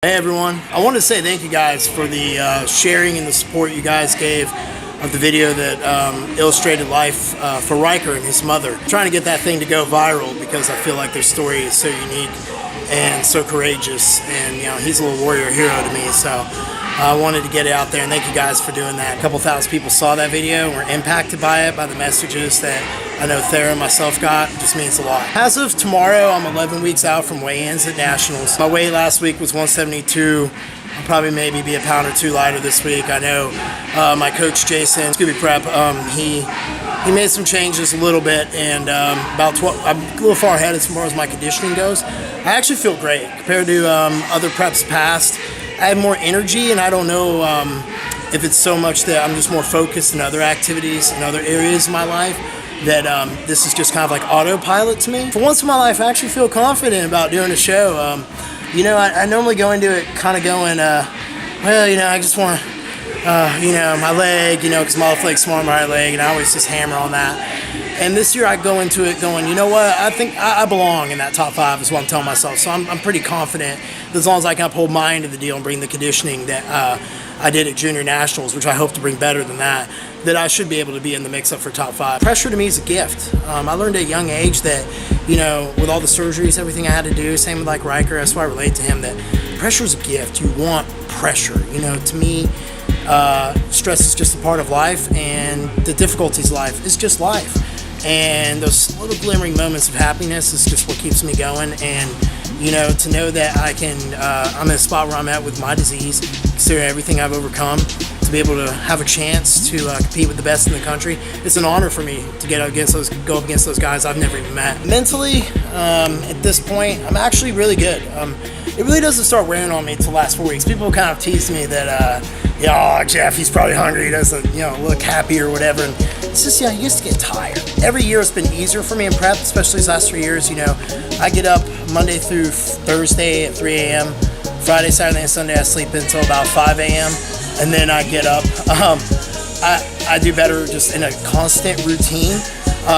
Hey everyone, I wanted to say thank you guys for the sharing and the support you guys gave of the video that illustrated life for Riker and his mother. I'm trying to get that thing to go viral because I feel like their story is so unique and so courageous, and he's a little warrior hero to me, so I wanted to get it out there, and thank you guys for doing that. A couple thousand people saw that video and were impacted by it, by the messages that I know Thera and myself got. It just means a lot. As of tomorrow, I'm 11 weeks out from weigh-ins at Nationals. My weight last week was 172. I'll probably maybe be a pound or two lighter this week. I know my coach Jason, Scooby Prep, he made some changes a little bit, and about 12, I'm a little far ahead as far as my conditioning goes. I actually feel great compared to other preps past. I have more energy, and I don't know if it's so much that I'm just more focused in other activities and other areas of my life, that this is just kind of like autopilot to me. For once in my life, I actually feel confident about doing a show. I normally go into it kind of going, I just want, my leg, because my left leg's smaller than my right leg, and I always just hammer on that. And this year I go into it going, you know what, I think I belong in that top 5 is what I'm telling myself. So I'm pretty confident that as long as I can uphold my end of the deal and bring the conditioning that I did at Junior Nationals, which I hope to bring better than that I should be able to be in the mix-up for top 5. Pressure to me is a gift. I learned at a young age that, with all the surgeries, everything I had to do, same with like Riker, that's why I relate to him, that pressure is a gift. You want pressure. To me, stress is just a part of life, and the difficulties of life is just life. And those little glimmering moments of happiness is just what keeps me going. And to know that I'm in a spot where I'm at with my disease, considering everything I've overcome, to be able to have a chance to compete with the best in the country, it's an honor for me to go up against those guys I've never even met. Mentally, at this point, I'm actually really good. It really doesn't start wearing on me until the last 4 weeks. People kind of tease me that, Jeff, he's probably hungry, he doesn't, look happy or whatever. And it's just, he used to get tired. Every year it's been easier for me in prep, especially these last 3 years. I get up Monday through Thursday at 3 a.m. Friday, Saturday, and Sunday I sleep until about 5 a.m. and then I get up. I do better just in a constant routine.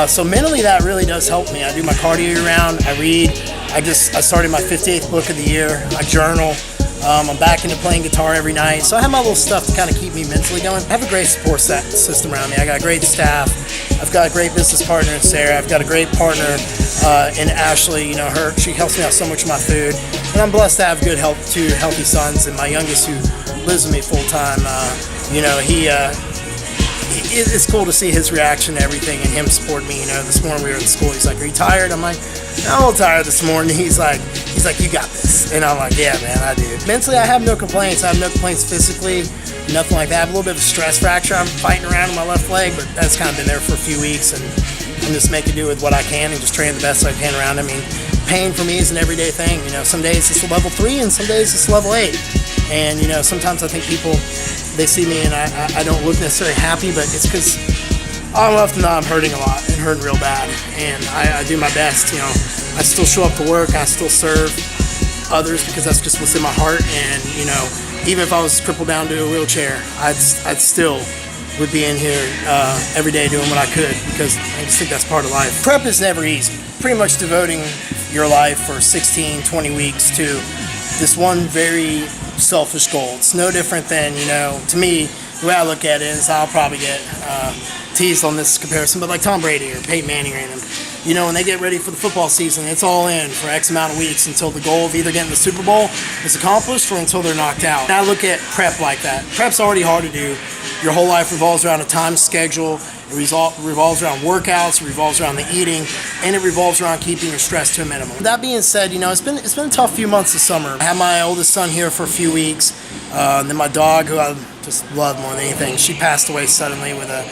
So mentally that really does help me. I do my cardio year-round, I read. I started my 58th book of the year. I journal. I'm back into playing guitar every night. So I have my little stuff to kind of keep me mentally going. I have a great support system around me. I got a great staff. I've got a great business partner in Sarah. I've got a great partner in Ashley. She helps me out so much with my food. And I'm blessed to have two healthy sons. And my youngest, who lives with me full time, it's cool to see his reaction to everything and him support me. This morning we were at school. He's like, "Are you tired?" I'm like, "I'm a little tired this morning." He's like, "You got this." And I'm like, "Yeah, man, I do." Mentally, I have no complaints. I have no complaints physically, nothing like that. I have a little bit of a stress fracture. I'm fighting around in my left leg, but that's kind of been there for a few weeks, and I'm just making do with what I can and just train the best I can around it. I mean, pain for me is an everyday thing. Some days it's a level 3 and some days it's level 8. And sometimes I think people, they see me and I don't look necessarily happy, but it's because I'm often I'm hurting a lot and hurting real bad, and I do my best. I still show up to work, I still serve others because that's just what's in my heart. And even if I was crippled down to a wheelchair, I'd still would be in here every day doing what I could, because I just think that's part of life. Prep is never easy. Pretty much devoting your life for 16, 20 weeks to this one very selfish goal. It's no different than, to me, the way I look at it is, I'll probably get teased on this comparison, but like Tom Brady or Peyton Manning or anything. When they get ready for the football season, it's all in for X amount of weeks until the goal of either getting the Super Bowl is accomplished or until they're knocked out. And I look at prep like that. Prep's already hard to do. Your whole life revolves around a time schedule. It revolves around workouts, it revolves around the eating, and it revolves around keeping your stress to a minimum. That being said, it's been a tough few months this summer. I had my oldest son here for a few weeks, and then my dog, who I just love more than anything, she passed away suddenly with a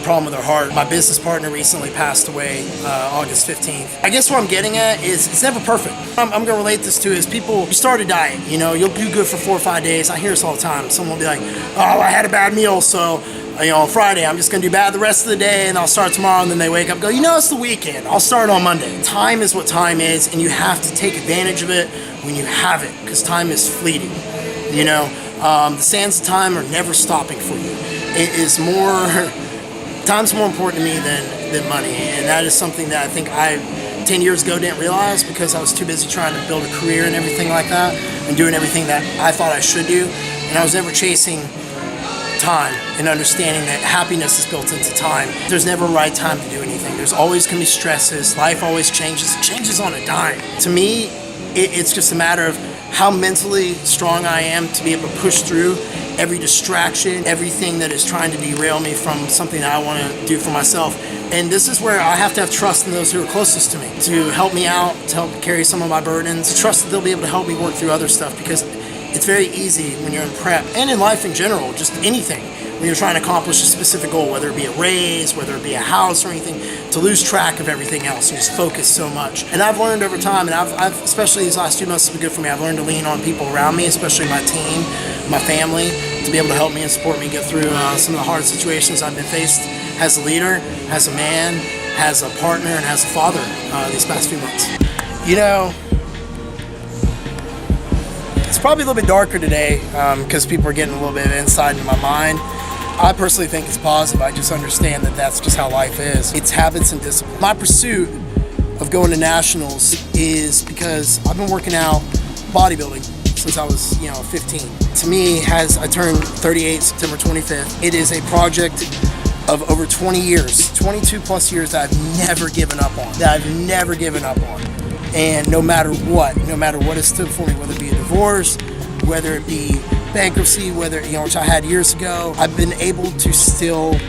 problem with her heart. My business partner recently passed away August 15th. I guess what I'm getting at is it's never perfect. I'm going to relate this to is people, you start a diet, you'll do good for 4 or 5 days. I hear this all the time. Someone will be like, "Oh, I had a bad meal, so on Friday, I'm just going to do bad the rest of the day, and I'll start tomorrow." And then they wake up and go, "It's the weekend. I'll start on Monday." Time is what time is, and you have to take advantage of it when you have it, because time is fleeting. The sands of time are never stopping for you. Time's more important to me than money, and that is something that I think I 10 years ago didn't realize because I was too busy trying to build a career and everything like that and doing everything that I thought I should do. And I was never chasing time and understanding that happiness is built into time. There's never a right time to do anything. There's always going to be stresses. Life always changes. It changes on a dime. To me, it's just a matter of how mentally strong I am to be able to push through every distraction, everything that is trying to derail me from something that I want to do for myself. And this is where I have to have trust in those who are closest to me to help me out, to help carry some of my burdens, trust that they'll be able to help me work through other stuff, because it's very easy when you're in prep and in life in general, just anything, when you're trying to accomplish a specific goal, whether it be a raise, whether it be a house or anything, to lose track of everything else and just focus so much. And I've learned over time, and I've especially these last 2 months have been good for me, I've learned to lean on people around me, especially my team, my family, to be able to help me and support me get through some of the hard situations I've been faced as a leader, as a man, as a partner, and as a father these past few months. You know, it's probably a little bit darker today because people are getting a little bit of insight into my mind. I personally think it's positive. I just understand that that's just how life is. It's habits and discipline. My pursuit of going to nationals is because I've been working out bodybuilding since I was 15. To me, I turned 38 September 25th. It is a project of over 20 years, 22 plus years that I've never given up on. And no matter what it stood for me, whether it be a divorce, whether it be bankruptcy, which I had years ago, I've been able to still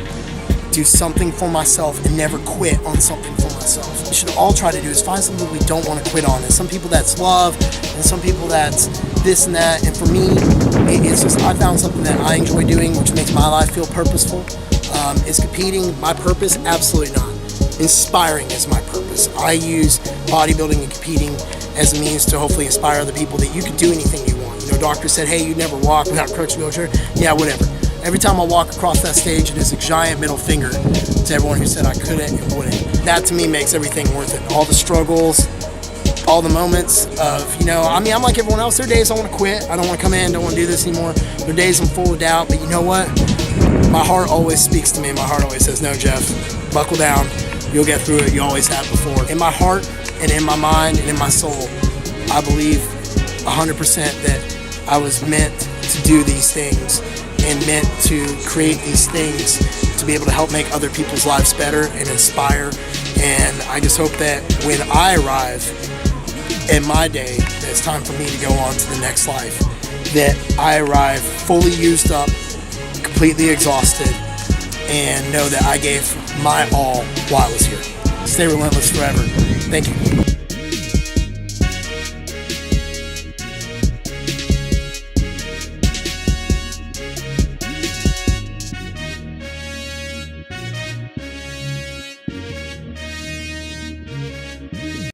do something for myself and never quit on something for myself. We should all try to do is find something we don't want to quit on. And some people that's love, and some people that's this and that. And for me, it's just I found something that I enjoy doing, which makes my life feel purposeful. Is competing my purpose? Absolutely not. Inspiring is my purpose. I use bodybuilding and competing as a means to hopefully inspire other people that you can do anything you want. Doctor said, hey, you never walk without a crutch and wheelchair. Yeah, whatever. Every time I walk across that stage, it is a giant middle finger to everyone who said I couldn't and wouldn't. That to me makes everything worth it. All the struggles, all the moments of, I'm like everyone else. There are days I want to quit. I don't want to come in, don't want to do this anymore. There are days I'm full of doubt, but you know what? My heart always speaks to me. My heart always says, no, Jeff, buckle down. You'll get through it. You always have before. In my heart and in my mind and in my soul, I believe 100% that I was meant to do these things and meant to create these things to be able to help make other people's lives better and inspire. And I just hope that when I arrive in my day, that it's time for me to go on to the next life, that I arrive fully used up, completely exhausted, and know that I gave my all while I was here. Stay relentless forever. Thank you.